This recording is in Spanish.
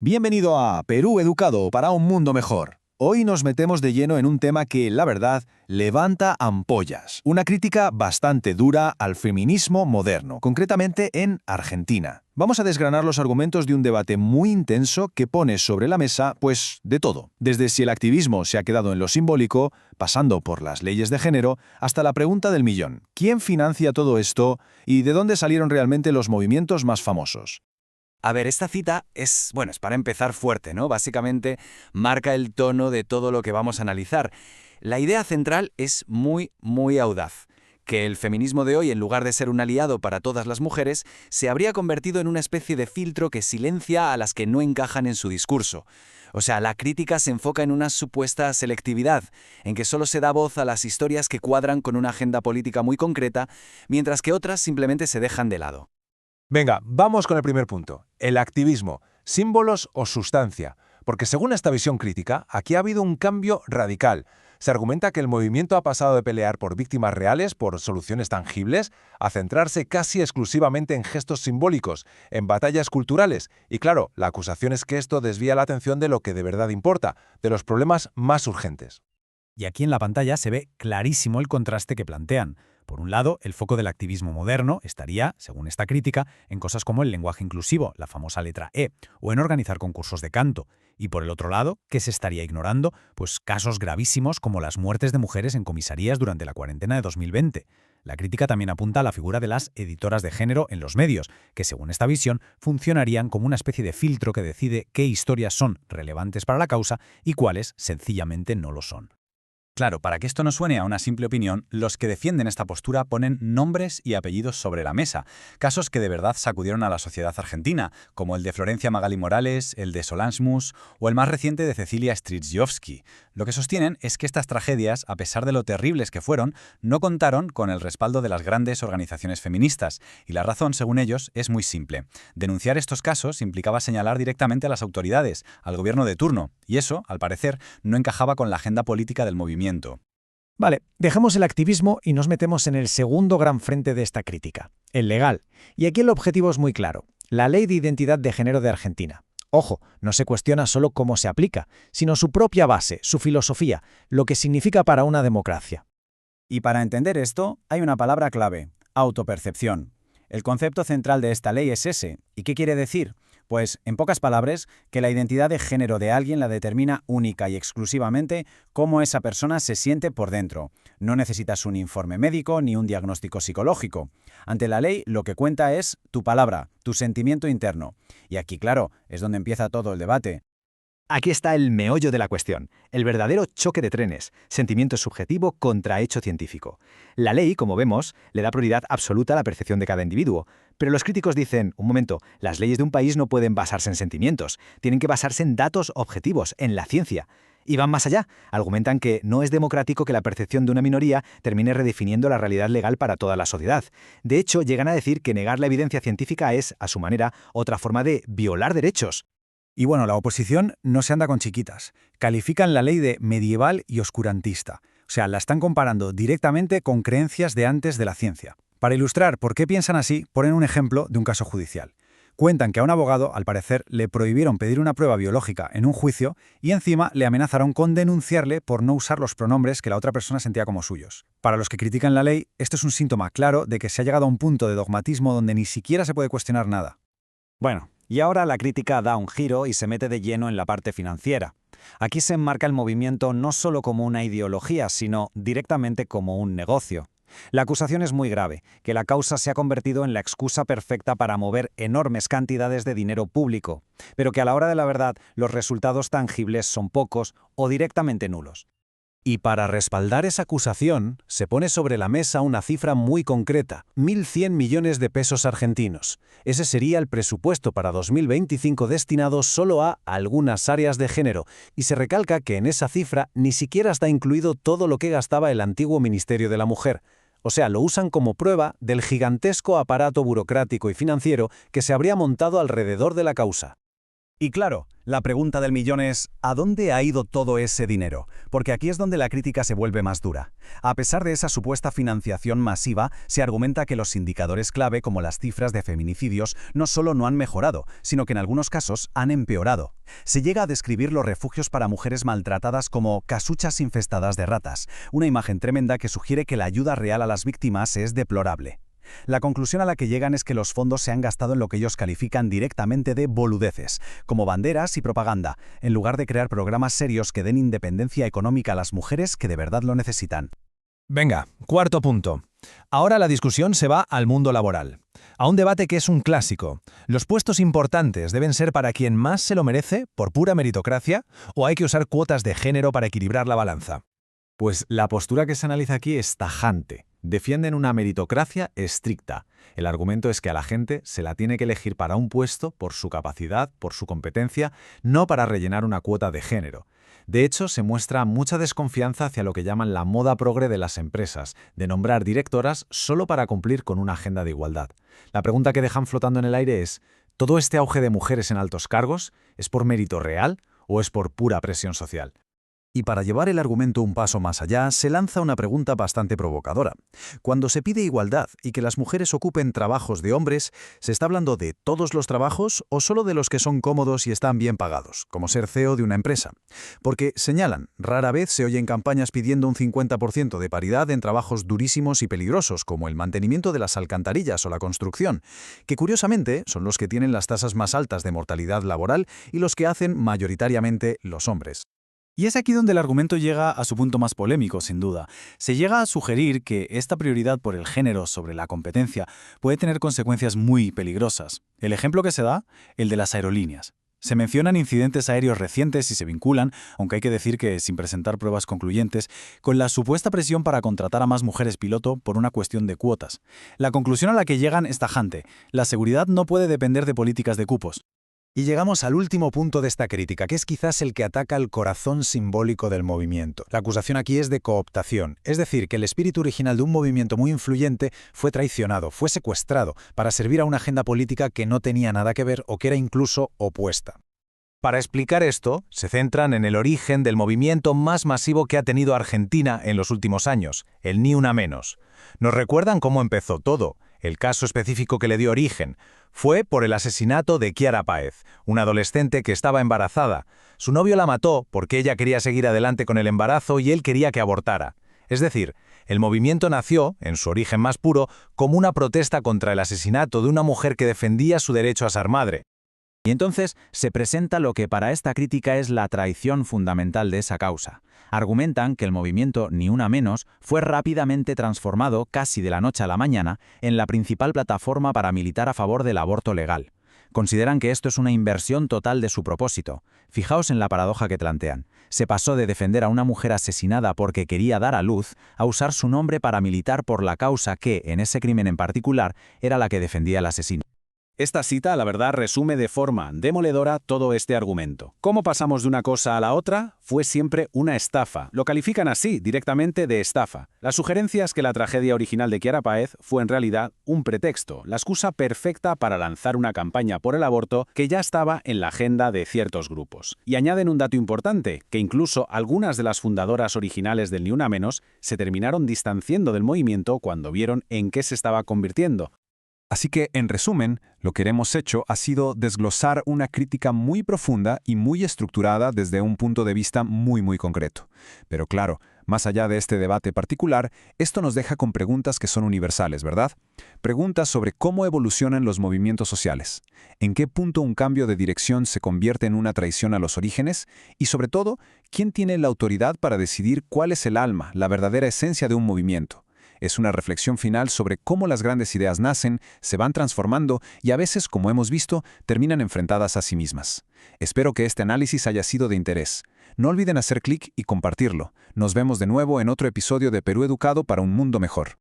Bienvenido a Perú Educado para un mundo mejor. Hoy nos metemos de lleno en un tema que, la verdad, levanta ampollas. Una crítica bastante dura al feminismo moderno, concretamente en Argentina. Vamos a desgranar los argumentos de un debate muy intenso que pone sobre la mesa, pues, de todo. Desde si el activismo se ha quedado en lo simbólico, pasando por las leyes de género, hasta la pregunta del millón. ¿Quién financia todo esto y de dónde salieron realmente los movimientos más famosos? A ver, esta cita es para empezar fuerte, ¿no? Básicamente marca el tono de todo lo que vamos a analizar. La idea central es muy audaz, que el feminismo de hoy, en lugar de ser un aliado para todas las mujeres, se habría convertido en una especie de filtro que silencia a las que no encajan en su discurso. O sea, la crítica se enfoca en una supuesta selectividad, en que solo se da voz a las historias que cuadran con una agenda política muy concreta, mientras que otras simplemente se dejan de lado. Venga, vamos con el primer punto, el activismo, símbolos o sustancia, porque según esta visión crítica, aquí ha habido un cambio radical. Se argumenta que el movimiento ha pasado de pelear por víctimas reales, por soluciones tangibles, a centrarse casi exclusivamente en gestos simbólicos, en batallas culturales, y claro, la acusación es que esto desvía la atención de lo que de verdad importa, de los problemas más urgentes. Y aquí en la pantalla se ve clarísimo el contraste que plantean. Por un lado, el foco del activismo moderno estaría, según esta crítica, en cosas como el lenguaje inclusivo, la famosa letra E, o en organizar concursos de canto. Y por el otro lado, ¿qué se estaría ignorando? Pues casos gravísimos como las muertes de mujeres en comisarías durante la cuarentena de 2020. La crítica también apunta a la figura de las editoras de género en los medios, que según esta visión funcionarían como una especie de filtro que decide qué historias son relevantes para la causa y cuáles sencillamente no lo son. Claro, para que esto no suene a una simple opinión, los que defienden esta postura ponen nombres y apellidos sobre la mesa, casos que de verdad sacudieron a la sociedad argentina, como el de Florencia Magalí Morales, el de Solange Mus o el más reciente de Cecilia Strizjowski. Lo que sostienen es que estas tragedias, a pesar de lo terribles que fueron, no contaron con el respaldo de las grandes organizaciones feministas, y la razón, según ellos, es muy simple. Denunciar estos casos implicaba señalar directamente a las autoridades, al gobierno de turno, y eso, al parecer, no encajaba con la agenda política del movimiento. Vale, dejamos el activismo y nos metemos en el segundo gran frente de esta crítica, el legal. Y aquí el objetivo es muy claro, la Ley de Identidad de Género de Argentina. Ojo, no se cuestiona solo cómo se aplica, sino su propia base, su filosofía, lo que significa para una democracia. Y para entender esto, hay una palabra clave: autopercepción. El concepto central de esta ley es ese. ¿Y qué quiere decir? Pues, en pocas palabras, que la identidad de género de alguien la determina única y exclusivamente cómo esa persona se siente por dentro. No necesitas un informe médico ni un diagnóstico psicológico. Ante la ley, lo que cuenta es tu palabra, tu sentimiento interno. Y aquí, claro, es donde empieza todo el debate. Aquí está el meollo de la cuestión, el verdadero choque de trenes, sentimiento subjetivo contra hecho científico. La ley, como vemos, le da prioridad absoluta a la percepción de cada individuo, pero los críticos dicen, un momento, las leyes de un país no pueden basarse en sentimientos, tienen que basarse en datos objetivos, en la ciencia. Y van más allá, argumentan que no es democrático que la percepción de una minoría termine redefiniendo la realidad legal para toda la sociedad. De hecho, llegan a decir que negar la evidencia científica es, a su manera, otra forma de violar derechos. Y bueno, la oposición no se anda con chiquitas. Califican la ley de medieval y oscurantista. O sea, la están comparando directamente con creencias de antes de la ciencia. Para ilustrar por qué piensan así, ponen un ejemplo de un caso judicial. Cuentan que a un abogado, al parecer, le prohibieron pedir una prueba biológica en un juicio y encima le amenazaron con denunciarle por no usar los pronombres que la otra persona sentía como suyos. Para los que critican la ley, esto es un síntoma claro de que se ha llegado a un punto de dogmatismo donde ni siquiera se puede cuestionar nada. Bueno, y ahora la crítica da un giro y se mete de lleno en la parte financiera. Aquí se enmarca el movimiento no solo como una ideología, sino directamente como un negocio. La acusación es muy grave, que la causa se ha convertido en la excusa perfecta para mover enormes cantidades de dinero público, pero que a la hora de la verdad los resultados tangibles son pocos o directamente nulos. Y para respaldar esa acusación, se pone sobre la mesa una cifra muy concreta, 1.100 millones de pesos argentinos. Ese sería el presupuesto para 2025 destinado solo a algunas áreas de género, y se recalca que en esa cifra ni siquiera está incluido todo lo que gastaba el antiguo Ministerio de la Mujer. O sea, lo usan como prueba del gigantesco aparato burocrático y financiero que se habría montado alrededor de la causa. Y claro, la pregunta del millón es, ¿a dónde ha ido todo ese dinero? Porque aquí es donde la crítica se vuelve más dura. A pesar de esa supuesta financiación masiva, se argumenta que los indicadores clave, como las cifras de feminicidios, no solo no han mejorado, sino que en algunos casos han empeorado. Se llega a describir los refugios para mujeres maltratadas como casuchas infestadas de ratas, una imagen tremenda que sugiere que la ayuda real a las víctimas es deplorable. La conclusión a la que llegan es que los fondos se han gastado en lo que ellos califican directamente de boludeces, como banderas y propaganda, en lugar de crear programas serios que den independencia económica a las mujeres que de verdad lo necesitan. Venga, cuarto punto. Ahora la discusión se va al mundo laboral. A un debate que es un clásico. ¿Los puestos importantes deben ser para quien más se lo merece, por pura meritocracia, o hay que usar cuotas de género para equilibrar la balanza? Pues la postura que se analiza aquí es tajante. Defienden una meritocracia estricta. El argumento es que a la gente se la tiene que elegir para un puesto por su capacidad, por su competencia, no para rellenar una cuota de género. De hecho, se muestra mucha desconfianza hacia lo que llaman la moda progre de las empresas, de nombrar directoras solo para cumplir con una agenda de igualdad. La pregunta que dejan flotando en el aire es, ¿todo este auge de mujeres en altos cargos es por mérito real o es por pura presión social? Y para llevar el argumento un paso más allá, se lanza una pregunta bastante provocadora. Cuando se pide igualdad y que las mujeres ocupen trabajos de hombres, ¿se está hablando de todos los trabajos o solo de los que son cómodos y están bien pagados, como ser CEO de una empresa? Porque, señalan, rara vez se oyen campañas pidiendo un 50% de paridad en trabajos durísimos y peligrosos, como el mantenimiento de las alcantarillas o la construcción, que curiosamente son los que tienen las tasas más altas de mortalidad laboral y los que hacen mayoritariamente los hombres. Y es aquí donde el argumento llega a su punto más polémico, sin duda. Se llega a sugerir que esta prioridad por el género sobre la competencia puede tener consecuencias muy peligrosas. El ejemplo que se da, el de las aerolíneas. Se mencionan incidentes aéreos recientes y se vinculan, aunque hay que decir que sin presentar pruebas concluyentes, con la supuesta presión para contratar a más mujeres piloto por una cuestión de cuotas. La conclusión a la que llegan es tajante. La seguridad no puede depender de políticas de cupos. Y llegamos al último punto de esta crítica, que es quizás el que ataca el corazón simbólico del movimiento. La acusación aquí es de cooptación, es decir, que el espíritu original de un movimiento muy influyente fue traicionado, fue secuestrado, para servir a una agenda política que no tenía nada que ver o que era incluso opuesta. Para explicar esto, se centran en el origen del movimiento más masivo que ha tenido Argentina en los últimos años, el Ni Una Menos. Nos recuerdan cómo empezó todo. El caso específico que le dio origen fue por el asesinato de Chiara Páez, una adolescente que estaba embarazada. Su novio la mató porque ella quería seguir adelante con el embarazo y él quería que abortara. Es decir, el movimiento nació, en su origen más puro, como una protesta contra el asesinato de una mujer que defendía su derecho a ser madre. Y entonces se presenta lo que para esta crítica es la traición fundamental de esa causa. Argumentan que el movimiento Ni Una Menos fue rápidamente transformado, casi de la noche a la mañana, en la principal plataforma para militar a favor del aborto legal. Consideran que esto es una inversión total de su propósito. Fijaos en la paradoja que plantean. Se pasó de defender a una mujer asesinada porque quería dar a luz a usar su nombre para militar por la causa que, en ese crimen en particular, era la que defendía al asesino. Esta cita, la verdad, resume de forma demoledora todo este argumento. ¿Cómo pasamos de una cosa a la otra? Fue siempre una estafa. Lo califican así, directamente de estafa. La sugerencia es que la tragedia original de Chiara Páez fue en realidad un pretexto, la excusa perfecta para lanzar una campaña por el aborto que ya estaba en la agenda de ciertos grupos. Y añaden un dato importante, que incluso algunas de las fundadoras originales del Ni Una Menos se terminaron distanciando del movimiento cuando vieron en qué se estaba convirtiendo. Así que, en resumen, lo que hemos hecho ha sido desglosar una crítica muy profunda y muy estructurada desde un punto de vista muy concreto. Pero claro, más allá de este debate particular, esto nos deja con preguntas que son universales, ¿verdad? Preguntas sobre cómo evolucionan los movimientos sociales, en qué punto un cambio de dirección se convierte en una traición a los orígenes y, sobre todo, quién tiene la autoridad para decidir cuál es el alma, la verdadera esencia de un movimiento. Es una reflexión final sobre cómo las grandes ideas nacen, se van transformando y a veces, como hemos visto, terminan enfrentadas a sí mismas. Espero que este análisis haya sido de interés. No olviden hacer clic y compartirlo. Nos vemos de nuevo en otro episodio de Perú Educado para un mundo mejor.